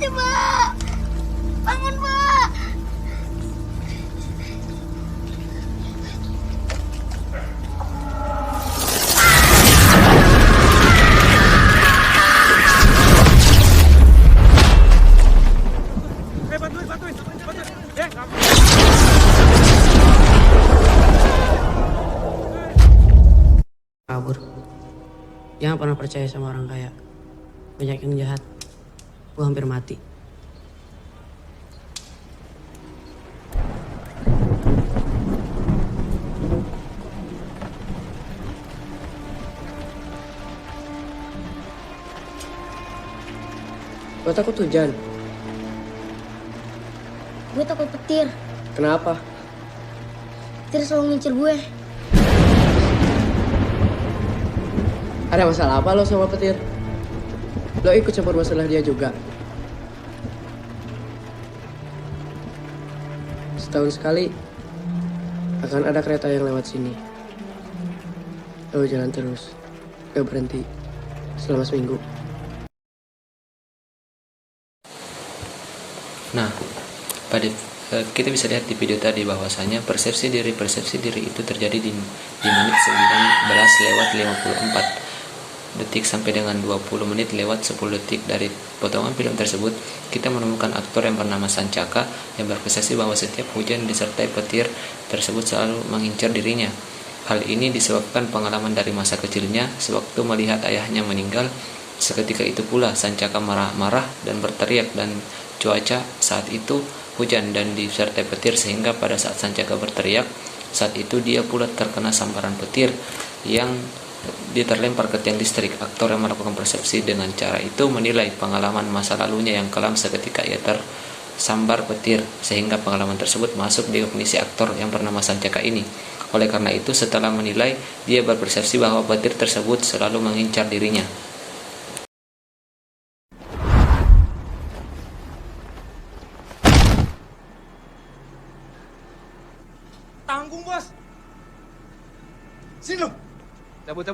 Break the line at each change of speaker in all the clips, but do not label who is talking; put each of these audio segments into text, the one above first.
mati, Pak. Bangun, Pak.
Bantuin.
Kabur. Jangan pernah percaya sama orang kaya. Banyak yang jahat. Gue hampir mati. Gue takut hujan.
Gue takut petir.
Kenapa?
Petir selalu ngincer gue.
Ada masalah apa lo sama petir? Lo ikut campur masalah dia juga. Setahun sekali akan ada kereta yang lewat sini. Lo jalan terus, gak berhenti selama seminggu.
Nah, kita bisa lihat di video tadi bahwasanya persepsi diri itu terjadi di menit 19 lewat 54 detik sampai dengan 20 menit lewat 10 detik. Dari potongan film tersebut, kita menemukan aktor yang bernama Sancaka yang berkesaksi bahwa setiap hujan disertai petir tersebut selalu mengincar dirinya. Hal ini disebabkan pengalaman dari masa kecilnya sewaktu melihat ayahnya meninggal. Seketika itu pula Sancaka marah-marah dan berteriak, dan cuaca saat itu hujan dan disertai petir, sehingga pada saat Sancaka berteriak, saat itu dia pula terkena sambaran petir yang dia terlempar ke tiang listrik. Aktor yang melakukan persepsi dengan cara itu menilai pengalaman masa lalunya yang kelam seketika ia tersambar petir, sehingga pengalaman tersebut masuk di kognisi aktor yang bernama Sancaka ini. Oleh karena itu, setelah menilai, dia berpersepsi bahwa petir tersebut selalu mengincar dirinya.
Tanggung, bos. Sini lo. Cabut.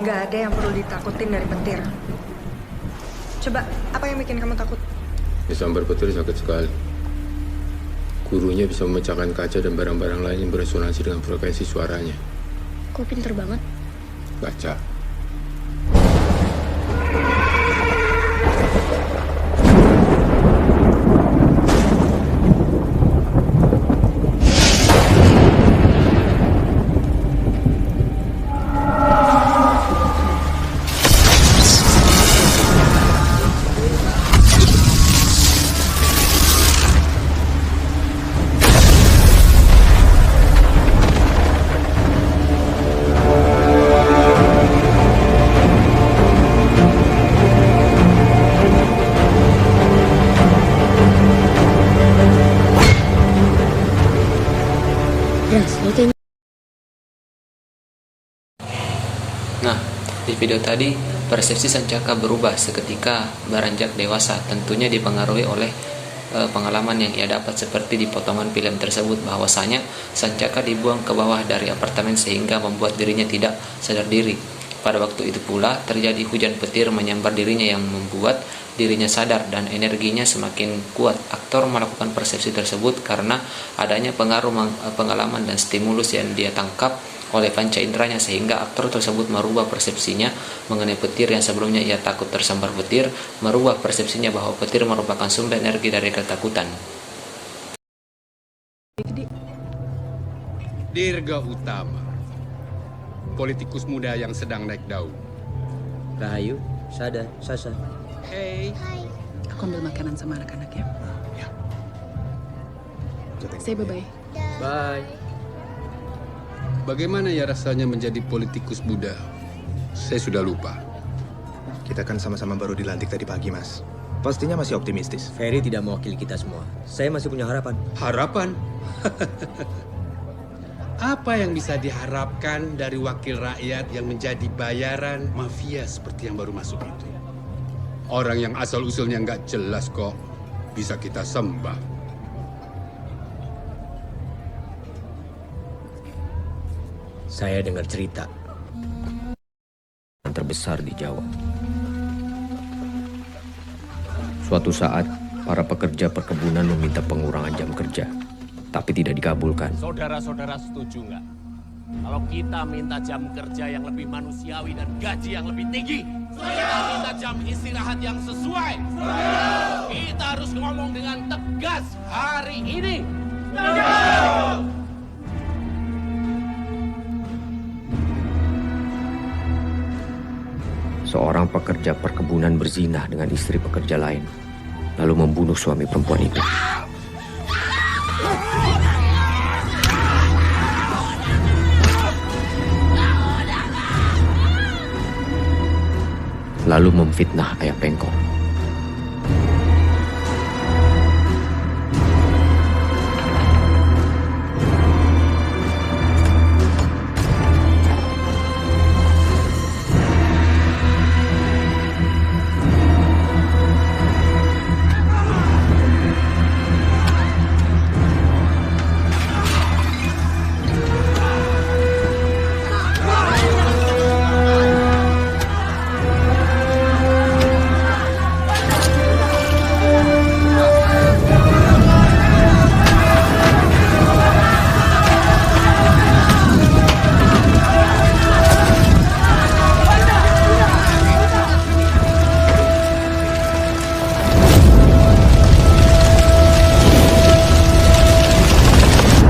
Gak ada yang perlu ditakutin dari petir. Coba, apa yang bikin kamu takut?
Disambar petir sakit sekali. Gurunya bisa memecahkan kaca dan barang-barang lain yang beresonansi dengan frekuensi suaranya.
Kok pinter banget.
Baca.
Nah, di video tadi, persepsi Sancaka berubah seketika beranjak dewasa, tentunya dipengaruhi oleh pengalaman yang ia dapat, seperti di potongan film tersebut bahwasanya Sancaka dibuang ke bawah dari apartemen sehingga membuat dirinya tidak sadar diri. Pada waktu itu pula terjadi hujan petir menyambar dirinya yang membuat dirinya sadar dan energinya semakin kuat. Aktor melakukan persepsi tersebut karena adanya pengaruh pengalaman dan stimulus yang dia tangkap oleh panca inderanya, sehingga aktor tersebut merubah persepsinya mengenai petir yang sebelumnya ia takut tersambar petir, merubah persepsinya bahwa petir merupakan sumber energi dari ketakutan.
Dirga Utama,
politikus muda yang sedang naik daun.
Rahayu, Sada, Sasa.
Hey.
Aku ambil makanan sama anak-anak ya.
Ya.
Say bye-bye.
Bye.
Bagaimana ya rasanya menjadi politikus muda? Saya sudah lupa.
Kita kan sama-sama baru dilantik tadi pagi, Mas. Pastinya masih optimistis.
Ferry tidak mewakili kita semua. Saya masih punya harapan.
Harapan? Apa yang bisa diharapkan dari wakil rakyat yang menjadi bayaran mafia seperti yang baru masuk itu? Orang yang asal-usulnya nggak jelas kok bisa kita sembah.
Saya dengar cerita yang terbesar di Jawa. Suatu saat, para pekerja perkebunan meminta pengurangan jam kerja, tapi tidak dikabulkan.
Saudara-saudara setuju nggak? Kalau kita minta jam kerja yang lebih manusiawi dan gaji yang lebih tinggi, kita minta jam istirahat yang sesuai. Kita harus ngomong dengan tegas hari ini.
Seorang pekerja perkebunan berzinah dengan istri pekerja lain, lalu membunuh suami perempuan itu. Lalu memfitnah ayah Pengkor.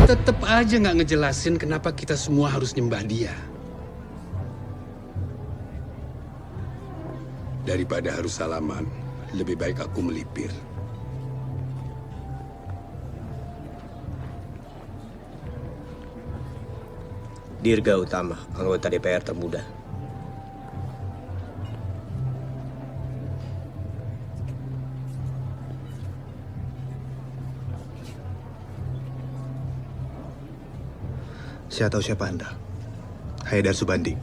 Tetep aja nggak ngejelasin kenapa kita semua harus nyembah dia. Daripada harus salaman, lebih baik aku melipir.
Dirga Utama, anggota DPR termuda.
Saya tahu siapa Anda. Haidar Subandi.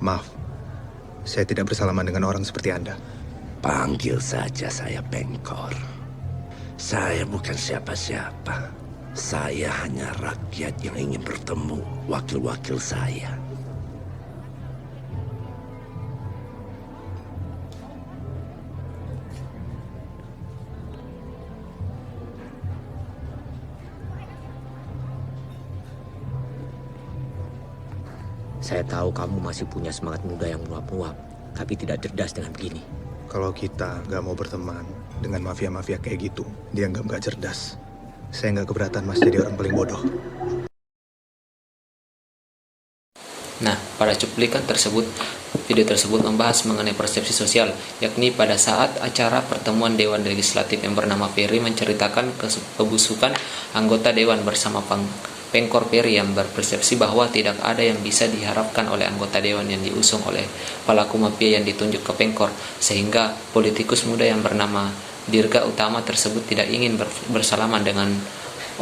Maaf, saya tidak bersalaman dengan orang seperti Anda.
Panggil saja saya Pengkor. Saya bukan siapa-siapa. Saya hanya rakyat yang ingin bertemu wakil-wakil saya.
Saya tahu kamu masih punya semangat muda yang menguap-nguap, tapi tidak cerdas dengan begini.
Kalau kita nggak mau berteman dengan mafia-mafia kayak gitu, dianggap nggak cerdas. Saya nggak keberatan Mas jadi orang paling bodoh.
Nah, pada cuplikan tersebut, video tersebut membahas mengenai persepsi sosial, yakni pada saat acara pertemuan Dewan Legislatif yang bernama Ferry menceritakan kebusukan anggota Dewan bersama Pengkor Ferry yang berpersepsi bahwa tidak ada yang bisa diharapkan oleh anggota Dewan yang diusung oleh pelaku mafia yang ditunjuk ke Pengkor, sehingga politikus muda yang bernama Dirga Utama tersebut tidak ingin bersalaman dengan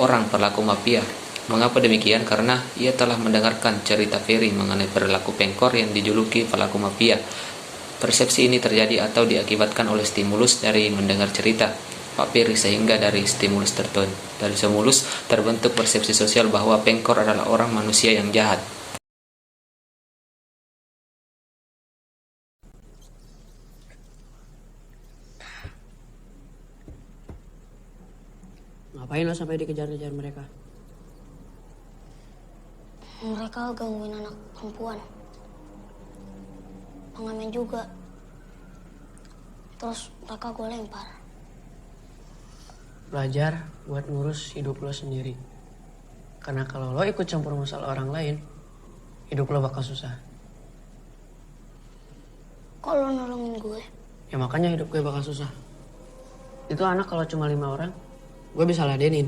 orang pelaku mafia. Mengapa demikian? Karena ia telah mendengarkan cerita Ferry mengenai perilaku Pengkor yang dijuluki pelaku mafia. Persepsi ini terjadi atau diakibatkan oleh stimulus dari mendengar cerita Pak Ferry, sehingga dari stimulus terbentuk persepsi sosial bahwa Pengkor adalah orang manusia yang jahat.
Ngapain lo sampai dikejar-kejar mereka?
Mereka gangguin anak perempuan. Pengamen juga. Terus mereka gue lempar.
Belajar buat ngurus hidup lo sendiri. Karena kalau lo ikut campur masalah orang lain, hidup lo bakal susah.
Kok lo nolongin gue?
Ya makanya hidup gue bakal susah. Itu anak kalau cuma 5 orang, gue bisa ladenin.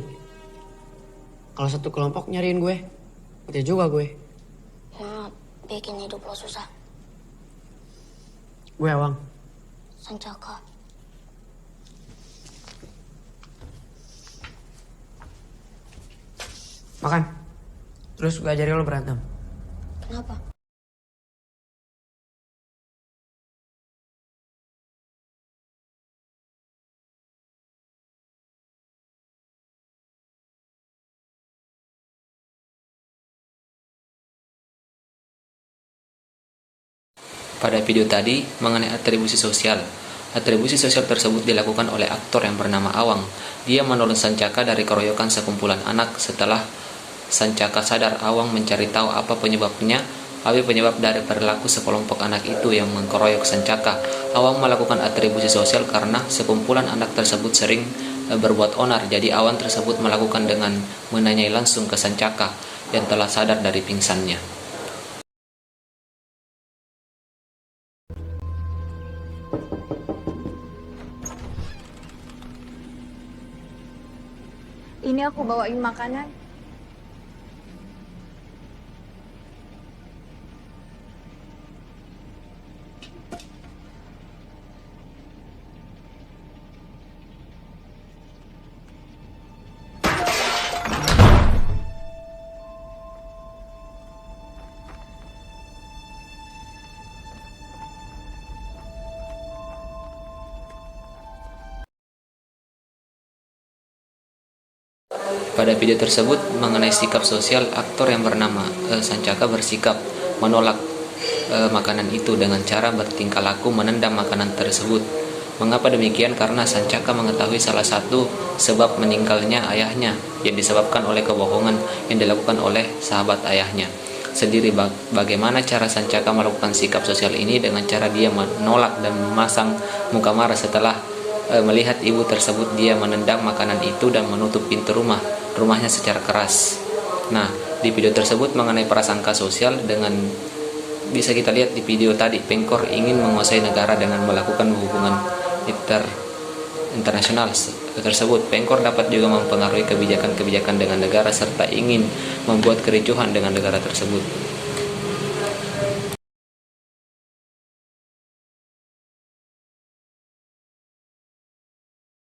Kalau satu kelompok nyariin gue, mati juga gue.
Maaf, bikin hidup lo susah.
Gue Awang.
Sancaka.
Makan. Terus gue ajarin lo berantem.
Kenapa?
Pada video tadi mengenai atribusi sosial. Atribusi sosial tersebut dilakukan oleh aktor yang bernama Awang. Dia menolong Sancaka dari keroyokan sekumpulan anak. Setelah Sancaka sadar, Awang mencari tahu apa penyebabnya. Penyebab dari perilaku sekelompok anak itu yang mengkeroyok Sancaka. Awang melakukan atribusi sosial karena sekumpulan anak tersebut sering berbuat onar. Jadi Awang tersebut melakukan dengan menanyai langsung ke Sancaka yang telah sadar dari pingsannya.
Ini aku bawain makanan.
Pada video tersebut mengenai sikap sosial, aktor yang bernama Sancaka bersikap menolak makanan itu dengan cara bertingkah laku menendang makanan tersebut. Mengapa demikian? Karena Sancaka mengetahui salah satu sebab meninggalnya ayahnya yang disebabkan oleh kebohongan yang dilakukan oleh sahabat ayahnya sendiri. Bagaimana cara Sancaka melakukan sikap sosial ini? Dengan cara dia menolak dan memasang muka marah setelah melihat ibu tersebut. Dia menendang makanan itu dan menutup pintu rumahnya secara keras. Nah, di video tersebut mengenai prasangka sosial, dengan bisa kita lihat di video tadi, Pengkor ingin menguasai negara dengan melakukan hubungan internasional tersebut. Pengkor dapat juga mempengaruhi kebijakan-kebijakan dengan negara serta ingin membuat kericuhan dengan negara tersebut.